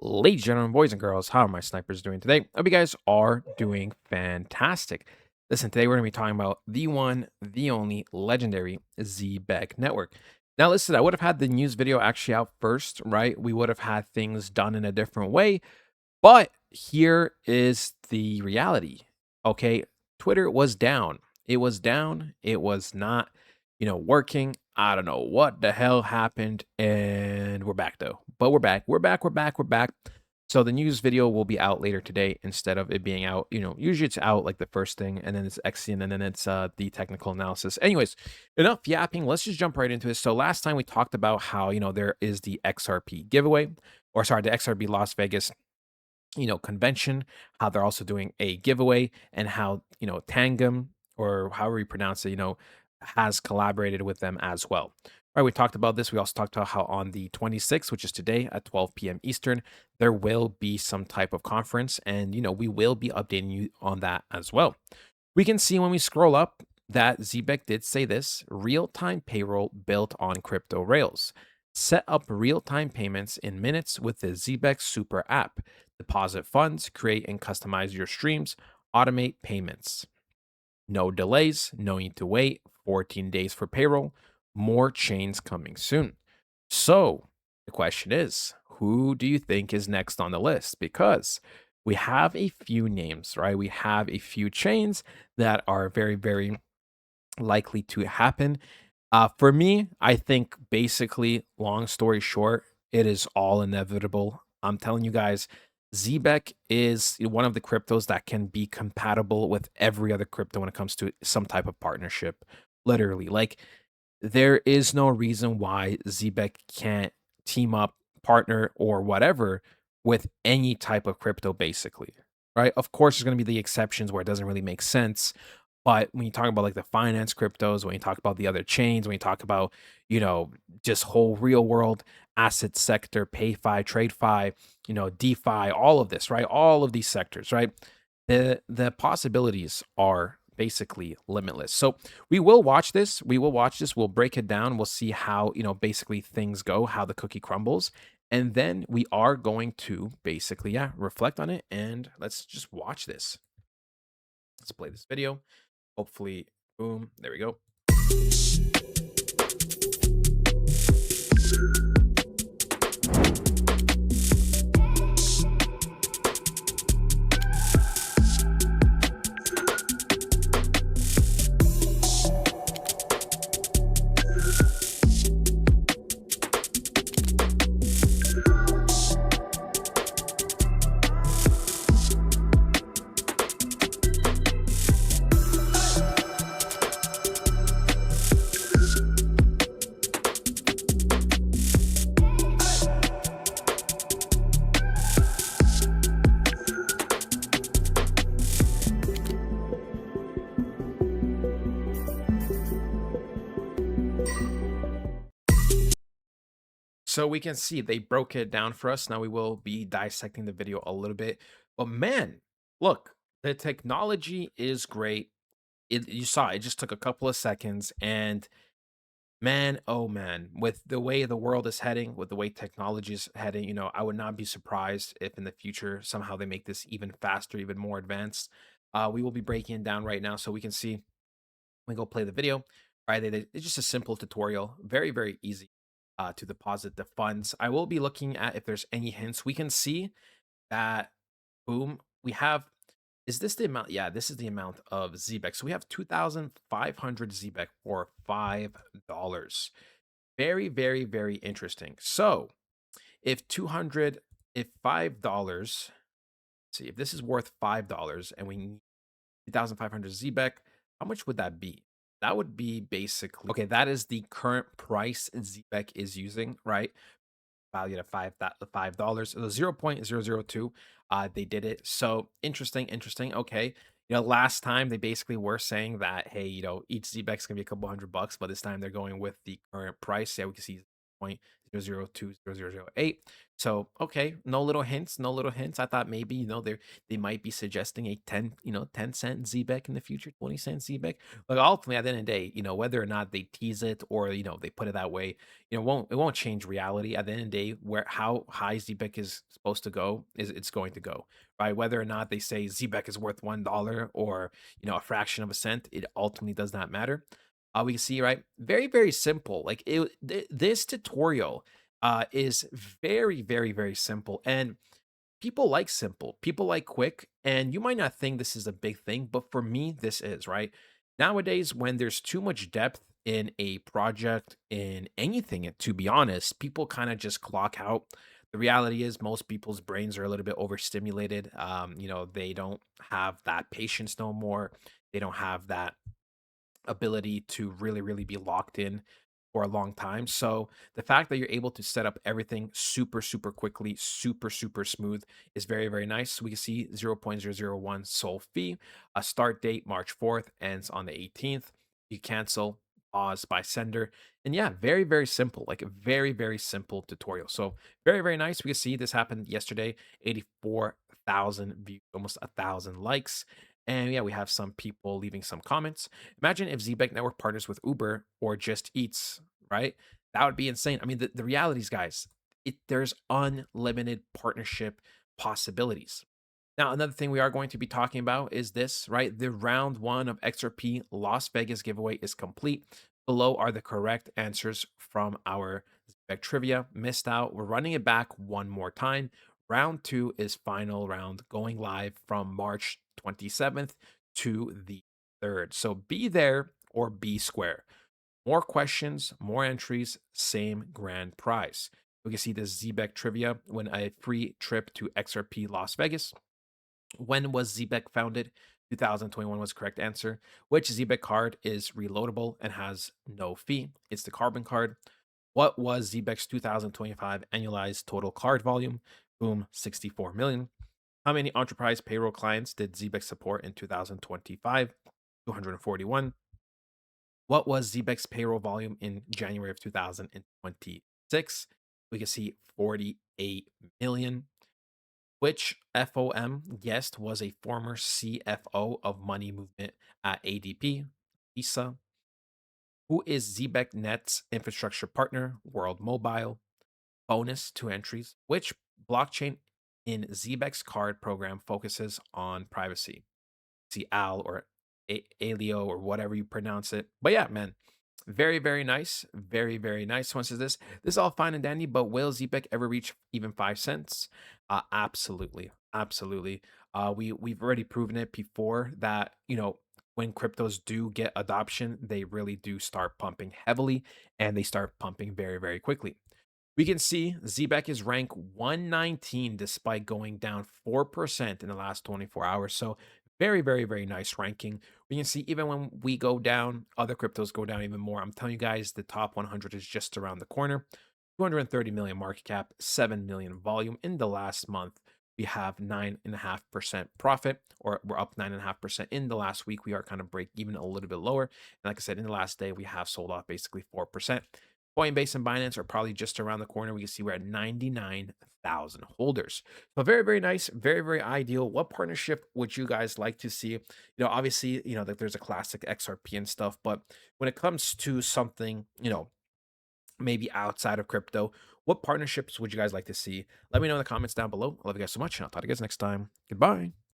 Ladies and gentlemen, boys and girls, how are my snipers doing today? Hope you guys are doing fantastic. Listen, today we're going to be talking about the one, the only legendary Zebec network. Now, listen, I would have had the news video actually out first, right? We would have had things done in a different way, but here is the reality. Okay. Twitter was down. It was down. It was not, working. I don't know what the hell happened. And we're back though. But we're back. We're back. We're back. We're back. So the news video will be out later today instead of it being out. Usually it's out like the first thing and then it's Xcn and then it's the technical analysis. Anyways, enough yapping. Let's just jump right into it. So last time we talked about how, there is the XRP giveaway, or sorry, the XRP Las Vegas convention, how they're also doing a giveaway, and how, Tangum, or however you pronounce it, has collaborated with them as well. All right, we talked about this. We also talked about how on the 26th, which is today at 12 p.m. Eastern, there will be some type of conference, and, we will be updating you on that as well. We can see when we scroll up that Zebec did say this: real-time payroll built on crypto rails. Set up real-time payments in minutes with the Zebec Super app. Deposit funds, create and customize your streams, automate payments. No delays, no need to wait, 14 days for payroll, more chains coming soon. So the question is, who do you think is next on the list? Because we have a few names, right? We have a few chains that are very, very likely to happen. For me, I think basically, long story short, it is all inevitable. I'm telling you guys, Zbec is one of the cryptos that can be compatible with every other crypto when it comes to some type of partnership. Literally, like there is no reason why Zbec can't team up, partner, or whatever with any type of crypto, basically. Right? Of course, there's going to be the exceptions where it doesn't really make sense. But when you talk about like the finance cryptos, when you talk about the other chains, when you talk about, just whole real world asset sector, PayFi, TradeFi, DeFi, all of this, right? All of these sectors, right? The possibilities are basically limitless. So we will watch this. We will watch this. We'll break it down. We'll see how, basically things go, how the cookie crumbles. And then we are going to basically, reflect on it. And let's just watch this. Let's play this video. Hopefully, boom, there we go. So we can see they broke it down for us. Now we will be dissecting the video a little bit. But man, look, the technology is great. You saw it just took a couple of seconds. And man, oh man, with the way the world is heading, with the way technology is heading, I would not be surprised if in the future somehow they make this even faster, even more advanced. We will be breaking it down right now so we can see. We go play the video. All right, it's just a simple tutorial, very, very easy to deposit the funds. I will be looking at if there's any hints. We can see that, boom, we have, is this the amount? Yeah, this is the amount of Zbec. So we have 2,500 Zbec for $5. Very, very, very interesting. So if $5, see, if this is worth $5 and we need 2,500 Zbec, how much would that be? That would be basically, okay, that is the current price Zbec is using, right? Valued at $5. So 0.002. They did it. So interesting. Okay. Last time they basically were saying that, hey, each Zbec's gonna be a couple $100, but this time they're going with the current price. Yeah, we can see 0.0020008. So okay, no little hints, no little hints. I thought maybe they might be suggesting a 10 cent Zbec in the future, 20 cent Zbec. But ultimately, at the end of the day, whether or not they tease it or they put it that way, it won't change reality. At the end of the day, where how high Zbec is supposed to go is it's going to go, right? Whether or not they say Zbec is worth $1 or a fraction of a cent, it ultimately does not matter. We can see, right? Very, very simple. Like this tutorial is very, very, very simple. And people like simple, people like quick. And you might not think this is a big thing, but for me, this is, right? Nowadays, when there's too much depth in a project, in anything, to be honest, people kind of just clock out. The reality is, most people's brains are a little bit overstimulated. They don't have that patience no more. They don't have that ability to really, really be locked in for a long time. So the fact that you're able to set up everything super, super quickly, super, super smooth is very, very nice. So we can see 0.001 SOL fee, a start date March 4th, ends on the 18th. You cancel, pause by sender. And yeah, very, very simple, like a very, very simple tutorial. So very, very nice. We can see this happened yesterday, 84,000 views, almost 1,000 likes. And yeah, we have some people leaving some comments. Imagine if Zebec Network partners with Uber or Just Eats, right? That would be insane. I mean, the realities, guys, there's unlimited partnership possibilities. Now, another thing we are going to be talking about is this, right? The round one of XRP Las Vegas giveaway is complete. Below are the correct answers from our Zebec trivia. Missed out. We're running it back one more time. Round two is final round going live from March 27th to the 3rd. So be there or be square. More questions, more entries, same grand prize. We can see the Zebec trivia win a free trip to XRP Las Vegas. When was Zebec founded? 2021 was the correct answer. Which Zebec card is reloadable and has no fee? It's the carbon card. What was Zebec's 2025 annualized total card volume? Boom, 64 million. How many enterprise payroll clients did Zebec support in 2025? 241. What was Zebec's payroll volume in January of 2026? We can see 48 million. Which FOM guest was a former CFO of money movement at ADP? Lisa. Who is Zebec Net's infrastructure partner? World Mobile. Bonus, two entries. Which blockchain in Zebec's card program focuses on privacy? See Al or Alio or whatever you pronounce it. But yeah, man, very, very nice. Very, very nice. Someone says this is all fine and dandy, but will Zebec ever reach even 5 cents? Absolutely. Absolutely. We've already proven it before that, when cryptos do get adoption, they really do start pumping heavily and they start pumping very, very quickly. We can see Zebec is rank 119 despite going down 4% in the last 24 hours. So very, very, very nice ranking. We can see even when we go down, other cryptos go down even more. I'm telling you guys, the top 100 is just around the corner. 230 million market cap, 7 million volume in the last month. We have 9.5% profit, or we're up 9.5% in the last week. We are kind of break even a little bit lower. And like I said, in the last day, we have sold off basically 4%. Coinbase and Binance are probably just around the corner. We can see we're at 99,000 holders. So very, very nice, very, very ideal. What partnership would you guys like to see? Obviously, that there's a classic XRP and stuff, but when it comes to something, maybe outside of crypto, what partnerships would you guys like to see? Let me know in the comments down below. I love you guys so much, and I'll talk to you guys next time. Goodbye.